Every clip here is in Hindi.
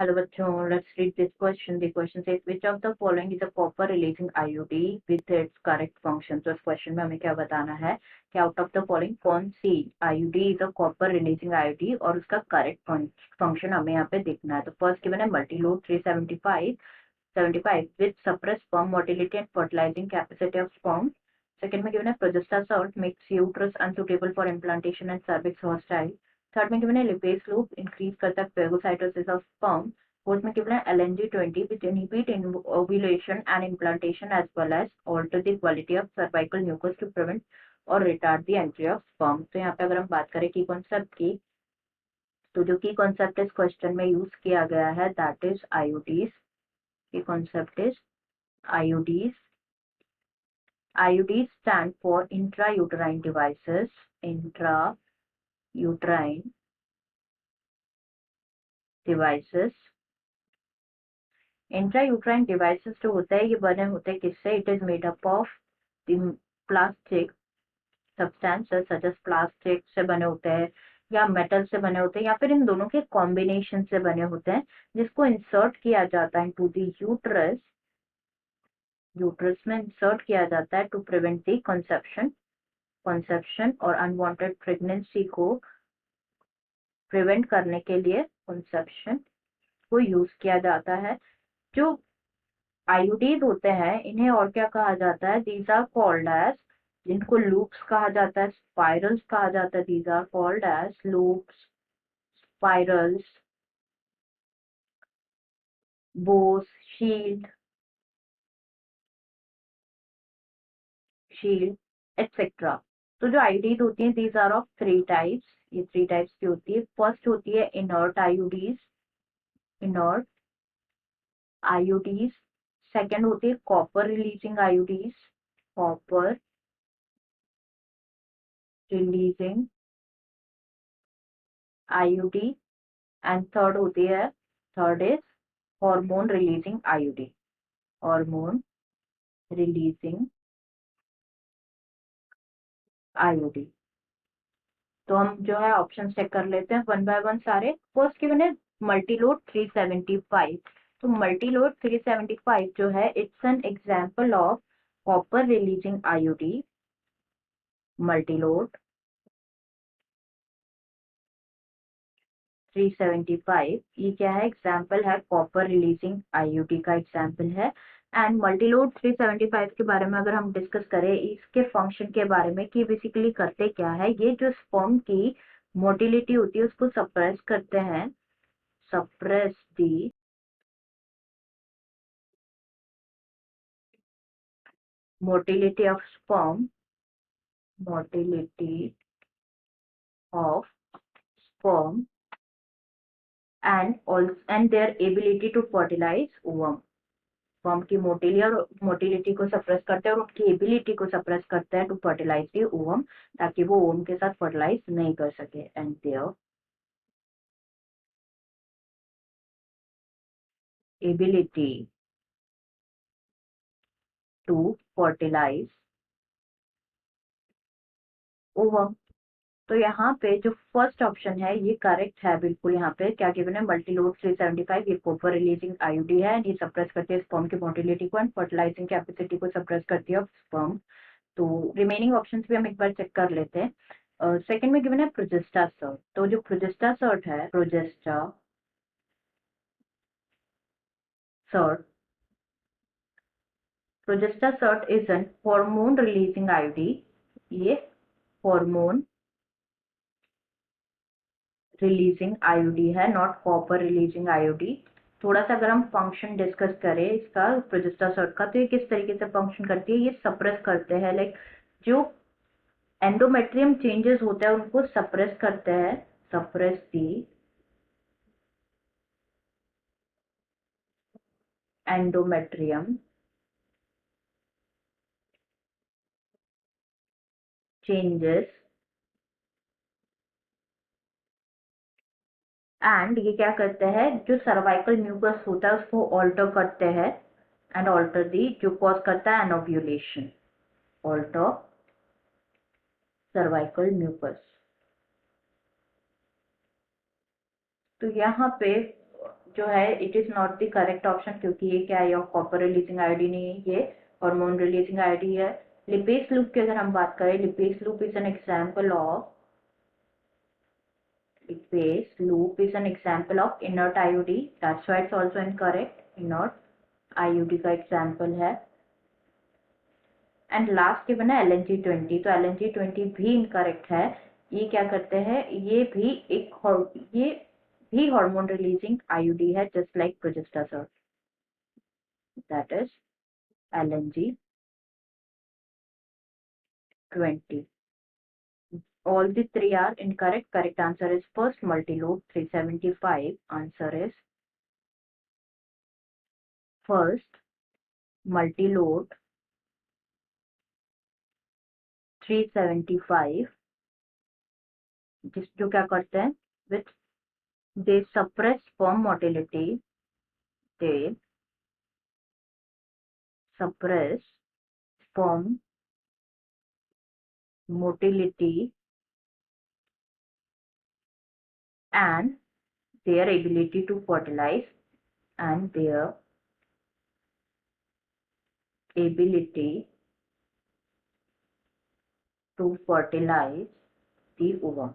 Hello बच्चों, let's read this question. The question says which of the following is a copper releasing IUD with its correct function. तो इस क्वेश्चन में हमें क्या बताना है कि आउट ऑफ द फॉलोइंग कौन सी IUD is a copper releasing IUD और उसका करेक्ट फंक्शन हमें यहाँ पे देखना है। तो फर्स्ट गिवन है Multiload 375 with suppressed sperm motility and fertilizing capacity of sperm. Second में गिवन है प्रोजेस्टा salt makes uterus unsuitable for implantation and cervix hostile. Third में गिवन है लिपेज लूप इंक्रीज करता है फेगोसाइटोसिस ऑफ स्पर्म. फोर्थ में गिवन है LNG-20 which inhibit in ovulation and implantation as well as alter the quality of cervical mucus to prevent or retard the entry of sperm. तो यहाँ पे अगर हम बात करें की कॉन्सेप्ट की, तो जो की कॉन्सेप्ट इस क्वेश्चन में यूज किया गया है that is IUDs. Key concept is IUDs. IUDs stand for intrauterine devices. Intrauterine devices. Intrauterine devices जो होता है ये बने होते हैं किससे? It is made up of plastic substances such as plastic से बने होते हैं या मेटल से बने होते हैं या फिर इन दोनों के कॉम्बिनेशन से बने होते हैं, जिसको इंसर्ट किया जाता है टू द यूट्रस. यूट्रस में इंसर्ट किया जाता है टू प्रिवेंट द कंसेप्शन और अनवांटेड प्रेगनेंसी को प्रिवेंट करने के लिए कंसेप्शन को यूज किया जाता है. जो आईयूडीज होते हैं इन्हें और क्या कहा जाता है? दीज आर कॉल्ड एज, जिनको लूप्स कहा जाता है, स्पाइरल्स कहा जाता है. These are called as loops, spirals, bows, shield etcetera. तो जो आईयूडीज होती हैं these are of three types. ये थ्री टाइप्स की होती है. फर्स्ट होती है inert IUDs. Inert IUDs. Second होती है copper releasing IUDs. Copper releasing IUD. And third is hormone releasing IUD. Hormone releasing IUD. तो हम जो है ऑप्शन चेक कर लेते हैं वन बाय वन सारे. फर्स्ट गिवन है मल्टीलोड 375. तो मल्टीलोड 375 जो है it's an example of copper releasing IUD. Multiload 375 ये क्या है? एग्जाम्पल है, कॉपर रिलीजिंग आईयूडी का एग्जाम्पल है. एंड मल्टीलोड 375 के बारे में अगर हम डिस्कस करें इसके फंक्शन के बारे में कि बेसिकली करते क्या है, ये जो स्पर्म की मोटिलिटी होती है उसको सप्रेस करते हैं. Suppress the motility of sperm. Motility of sperm and their ability to fertilize ovum. Form की मोटिलिटी को सप्रेस करते हैं और उनकी एबिलिटी को सप्रेस करते हैं टू फर्टिलाइज दी ओवम, ताकि वो ओवम के साथ फर्टिलाइज नहीं कर सके. And their ability to fertilize ovum. तो यहाँ पे जो फर्स्ट ऑप्शन है ये करेक्ट है बिल्कुल. यहाँ पे क्या गिवन है? मल्टीलोड 375 ये कॉपर रिलीजिंग आईयूडी है. ये सप्रेस करती है स्पर्म की मोटिलिटी को एंड फर्टिलाइजिंग कैपेसिटी को सप्रेस करती है स्पर्म. तो रिमेनिंग ऑप्शंस भी हम एक बार चेक कर लेते हैं. सेकंड में गिवन है प्रोजेस्टा सर्ट. तो जो प्रोजेस्टा सर्ट है, Progestasert is an hormone releasing IUD. ये हार्मोन रिलीजिंग आईयूडी है, नॉट कॉपर रिलीजिंग आईयूडी. थोड़ा सा अगर हम फंक्शन डिस्कस करें इसका प्रोजेस्टा सर्ट का, तो ये किस तरीके से फंक्शन करती है? ये सप्रेस करते हैं, लाइक जो एंडोमेट्रियम चेंजेस होते हैं उनको सप्रेस करते हैं. Suppress the endometrium changes. And ये क्या करते हैं? जो सर्वाइकल म्यूकस होता है उसको ऑल्टर करते हैं. एंड ऑल्टर दी जो कॉज करता है एनोव्यूलेशन. Alter cervical mucus. तो यहाँ पे जो है it is not the correct option, क्योंकि ये क्या है, कॉपर रिलीजिंग आयोडी नहीं है, ये हार्मोन रिलीजिंग आयोडी है। लिपेज लूप की अगर हम बात करें, lipase loop is an example of lipase loop is an example of inert IUD. That's why it's also incorrect. Inert IUD का एग्जाम्पल है। एंड लास्ट गिवन है LNG-20, तो LNG-20 भी इनकरेक्ट है। ये क्या करते हैं, ये भी हार्मोन रिलीजिंग आईयूडी है, just like progestasol, that is LNG-20. All the three are incorrect. Correct answer is first, multi-loop 375. Answer is first, multi-load 375, जो क्या करते हैं, with they suppress sperm motility, they suppress sperm motility and their ability to fertilize, and their ability to fertilize the ovum.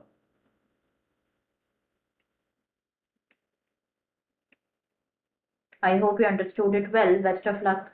I hope you understood it well. Best of luck.